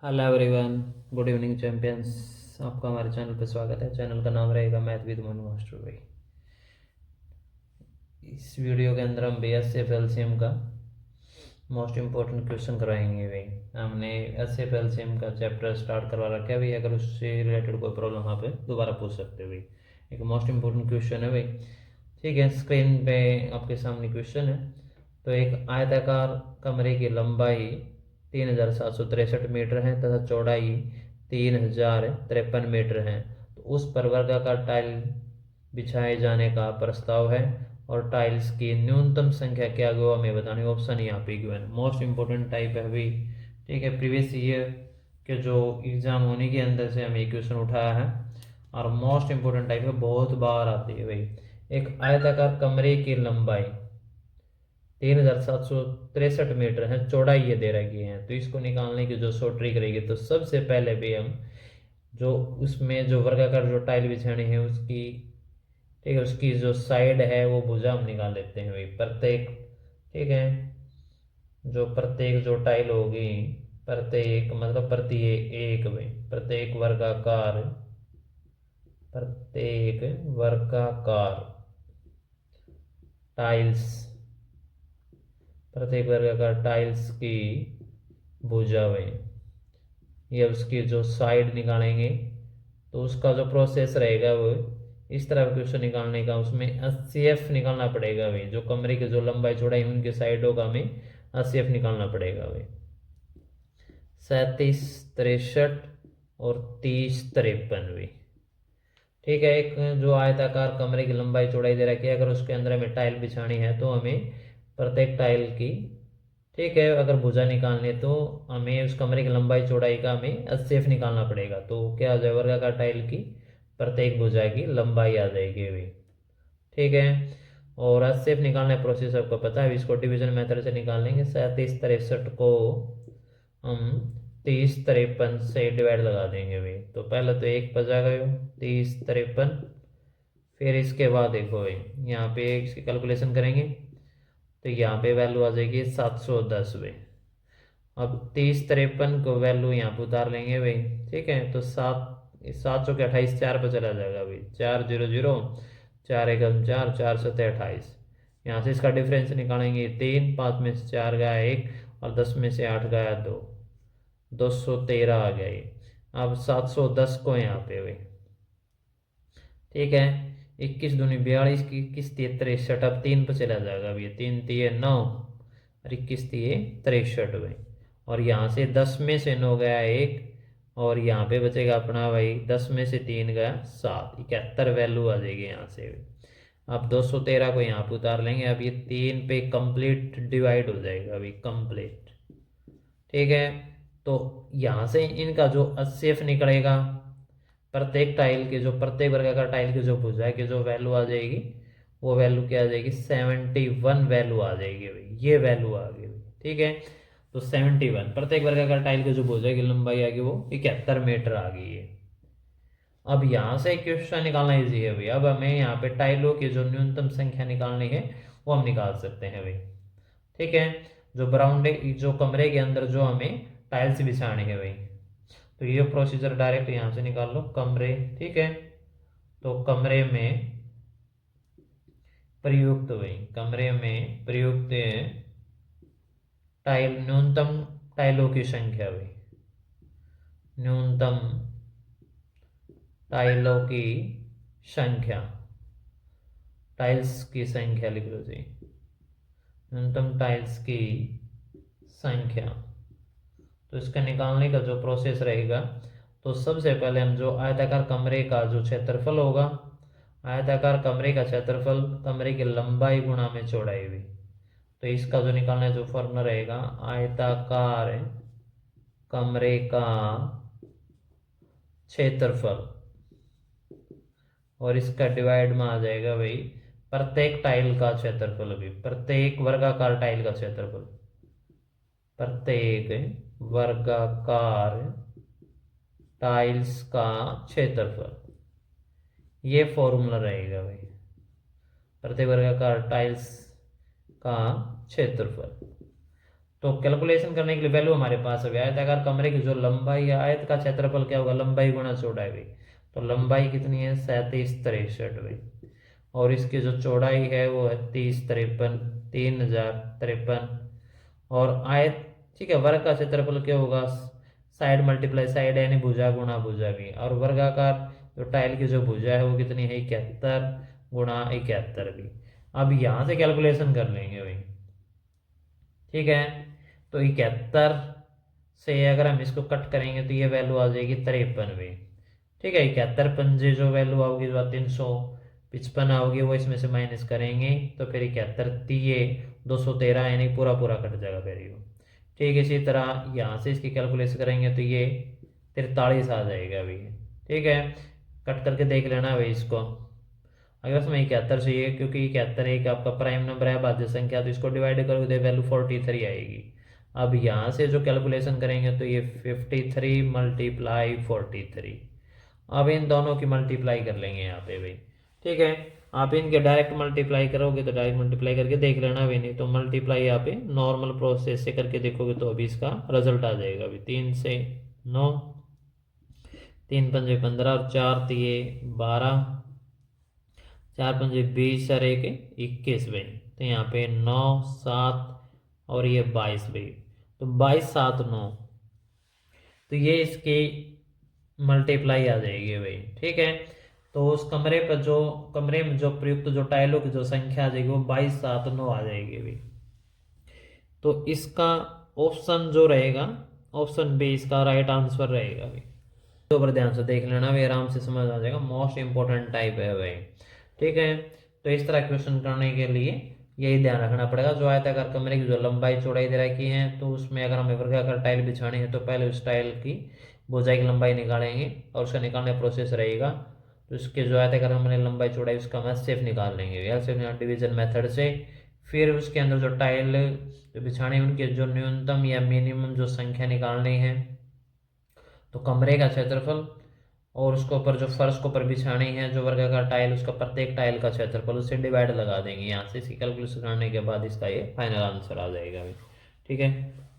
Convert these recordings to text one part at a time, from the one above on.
Hello everyone, good evening champions. आपका हमारे channel पे स्वागत है। चैनल का नाम रहेगा मैथ विद मनु मास्टर भाई। इस वीडियो के अंदर हम BSF एलसीएम का मोस्ट इम्पोर्टेंट क्वेश्चन कराएंगे भाई। हमने एसएफ एलसीएम का चैप्टर स्टार्ट करवा रखा है भाई। अगर उससे रिलेटेड कोई प्रॉब्लम वहाँ पे दोबारा पूछ सकते हो भाई। एक मोस्ट इम्पोर्टेंट क्वेश्चन है भाई। ठीक है, स्क्रीन पे आपके सामने क्वेश्चन है। तो एक आयताकार कमरे की लंबाई 3763 है तथा चौड़ाई 3053 मीटर है। तो उस पर वर्गाकार टाइल बिछाए जाने का प्रस्ताव है और टाइल्स की न्यूनतम संख्या क्या हुआ हमें बतानी। ऑप्शन यहाँ पे गिवन। मोस्ट इंपोर्टेंट टाइप है भाई। ठीक है, प्रीवियस ईयर के जो एग्जाम होने के अंदर से हमें क्वेश्चन उठाया है और मोस्ट इंपोर्टेंट टाइप है, बहुत बार आती है भाई। एक आयताकार कमरे की लंबाई 3763 है, चौड़ाई ये दे रखी है। तो इसको निकालने की जो शॉर्ट ट्रिक रहेगी, तो सबसे पहले भी हम जो उसमें जो वर्गाकार जो टाइल बिछानी है उसकी, ठीक है, उसकी जो साइड है वो भुजा हम निकाल लेते हैं भाई प्रत्येक। ठीक है, जो प्रत्येक जो टाइल होगी, प्रत्येक मतलब प्रति एक भाई, प्रत्येक वर्गाकार टाइल्स, प्रत्येक वर्गाकार टाइल्स की भुजा भाई, ये उसकी जो साइड निकालेंगे। तो उसका जो प्रोसेस रहेगा वो इस तरह क्वेश्चन निकालने का, उसमें HCF निकालना पड़ेगा भाई। जो कमरे की जो लंबाई चौड़ाई उनके साइडों का हमें HCF निकालना पड़ेगा भाई। 3763 और 3053 भी। ठीक है, एक जो आयताकार कमरे की लंबाई चौड़ाई दे रखी है, अगर उसके अंदर हमें टाइल बिछानी है तो हमें प्रत्येक टाइल की, ठीक है, अगर भुजा निकालनी है तो हमें उस कमरे की लंबाई चौड़ाई का हमें HCF निकालना पड़ेगा। तो क्या आ जाए, वर्गाकार टाइल की प्रत्येक भुजा की लंबाई आ जाएगी भाई। ठीक है, और HCF निकालने का प्रोसेस आपको पता है, इसको डिवीजन मेथड से निकाल लेंगे। 3763 को हम 3053 से डिवाइड लगा देंगे भाई। तो पहले तो एक बजा गए 3053, फिर इसके बाद देखो भाई यहाँ पे इसकी कैलकुलेशन करेंगे तो यहाँ पे वैल्यू आ जाएगी 710 भाई। अब 3053 को वैल्यू यहाँ पे उतार लेंगे भाई। ठीक है, तो 7 7 चौके 28, 4 पे चला जाएगा भाई। 400, 4 एकम 4, 4 सत्ते 28। यहाँ से इसका डिफरेंस निकालेंगे 3, 5 में से 4 गया 1 और 10 में से 8 गया 2, 213 आ गया ये। अब 710 को यहाँ पे भाई, ठीक है, 21 दूनी 42 की, 21 तिये 63, अब 3 पे चला जाएगा भैया। 3 तिये 9 और 21 तिये 63 भाई। और यहाँ से 10 में से 9 गया 1 और यहाँ पे बचेगा अपना भाई 10 में से 3 गया 7, 71 वैल्यू आ जाएगी यहाँ से। अब 213 को यहाँ पे उतार लेंगे। अब ये 3 पे कंप्लीट डिवाइड हो जाएगा अभी, कंप्लीट। ठीक है, तो यहाँ से इनका जो HCF निकलेगा, प्रत्येक टाइल के जो प्रत्येक वर्गाकार टाइल की जो भुजा की जो वैल्यू आ जाएगी, वो वैल्यू क्या आ जाएगी, 71 वैल्यू आ जाएगी भाई। ये वैल्यू आ गई भाई। ठीक है, तो 71 प्रत्येक वर्गाकार टाइल की जो भुजा की लंबाई आ गई वो 71 मीटर आ गई है। अब यहाँ से क्वेश्चन निकालना इजी है भाई। अब हमें यहाँ पे टाइलों की जो न्यूनतम संख्या निकालनी है वो हम निकाल सकते हैं भाई। ठीक है, जो बराउंडिंग जो कमरे के अंदर जो हमें टाइल्स बिछानी है भाई, तो ये प्रोसीजर डायरेक्ट यहाँ से निकाल लो। कमरे, ठीक है, तो कमरे में प्रयुक्त भाई, कमरे में प्रयुक्त टाइल, न्यूनतम टाइलों की संख्या भाई, न्यूनतम टाइलों की संख्या, टाइल्स की संख्या लिख लो जी, न्यूनतम टाइल्स की संख्या। तो इसका निकालने का जो प्रोसेस रहेगा, तो सबसे पहले हम जो आयताकार कमरे का जो क्षेत्रफल होगा, आयताकार कमरे का क्षेत्रफल कमरे की लंबाई गुणा में चौड़ाई हुई, तो इसका जो निकालना है जो फॉर्मूला रहेगा, आयताकार कमरे का क्षेत्रफल और इसका डिवाइड में आ जाएगा भाई प्रत्येक टाइल का क्षेत्रफल भी, प्रत्येक वर्गाकार टाइल का क्षेत्रफल, प्रत्येक वर्गाकार टाइल्स का क्षेत्रफल। ये फॉर्मूला रहेगा भाई, प्रत्येक वर्गाकार टाइल्स का क्षेत्रफल। तो कैलकुलेशन करने के लिए वैल्यू हमारे पास है आयताकार कमरे की जो लंबाई है, आयत का क्षेत्रफल क्या होगा, लंबाई गुणा चौड़ाई भी। तो लंबाई कितनी है, 3763 भी, और इसकी जो चौड़ाई है वो है 3053, 3053। और आयत, ठीक है, वर्ग का क्षेत्रफल क्या होगा, साइड मल्टीप्लाई साइड यानी भुजा गुणा भुजा भी। और वर्गाकार जो टाइल की जो भुजा है वो कितनी है, 71 गुणा 71 भी। अब यहाँ से कैलकुलेशन कर लेंगे भाई, ठीक है। तो 71 से अगर हम इसको कट करेंगे तो ये वैल्यू आ जाएगी 53 भी, ठीक है। 71 पंजे जो वैल्यू आओगी जो 355 आओगी वो इसमें से माइनस करेंगे तो फिर 71 तीये 213 यानी पूरा पूरा कट जाएगा फिर ये, ठीक है। इसी तरह यहाँ से इसकी कैलकुलेशन करेंगे तो ये 43 आ जाएगा अभी, ठीक है। कट करके देख लेना भाई इसको। अगर उसमें 71 चाहिए क्योंकि 71 एक आपका प्राइम नंबर है, भाज्य संख्या, तो इसको डिवाइड करोगे तो वैल्यू 43 आएगी। अब यहाँ से जो कैलकुलेशन करेंगे तो ये 53 मल्टीप्लाई 43, अब इन दोनों की मल्टीप्लाई कर लेंगे यहाँ पे भाई, ठीक है। आप इनके डायरेक्ट मल्टीप्लाई करोगे तो डायरेक्ट मल्टीप्लाई करके देख लेना भी, नहीं तो मल्टीप्लाई यहाँ पे नॉर्मल प्रोसेस से करके देखोगे तो अभी इसका रिजल्ट आ जाएगा अभी। 3 से 9, 3 पंजे 15 और 4 तिये 12, 4 पंजे 20 और 1 21 भाई। तो यहाँ पे 9 7 और ये 22 भाई। तो 22 7 9, तो ये इसकी मल्टीप्लाई आ जाएगी भाई, ठीक है। तो उस कमरे में जो प्रयुक्त जो टाइलों की जो संख्या आ जाएगी वो 22 7 9 आ जाएगी भाई। तो इसका ऑप्शन जो रहेगा, ऑप्शन बी इसका राइट आंसर रहेगा भाई। तो ऊपर ध्यान से देख लेना भाई, आराम से समझ आ जाएगा, मोस्ट इंपॉर्टेंट टाइप है भाई, ठीक है। तो इस तरह क्वेश्चन करने के लिए यही ध्यान रखना पड़ेगा, जो आयताकार कमरे की जो लंबाई चौड़ाई दे रखी है तो उसमें अगर हमें वर्गाकार टाइल बिछानी है तो पहले उस टाइल की भुजाई की लंबाई निकालेंगे और उसका निकालने प्रोसेस रहेगा। तो उसके जो आयताकार हमने लंबाई चौड़ाई उसका हम एचसीएफ निकाल लेंगे, एलसीएफ डिवीजन मेथड से। फिर उसके अंदर जो टाइल जो बिछाने हैं उनके जो न्यूनतम या मिनिमम जो संख्या निकालनी है, तो कमरे का क्षेत्रफल और उसके ऊपर जो फर्श के ऊपर बिछानी है जो वर्गाकार टाइल, उसका प्रत्येक टाइल का क्षेत्रफल उससे डिवाइड लगा देंगे। यहाँ से इसकी कैलकुलेशन करने के बाद इसका ये फाइनल आंसर आ जाएगा अभी, ठीक है।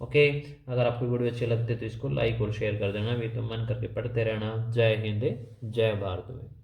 ओके, अगर आपको वीडियो अच्छी लगती है तो इसको लाइक और शेयर कर देना भी, तो मन करके पढ़ते रहना। जय हिंद, जय भारत में।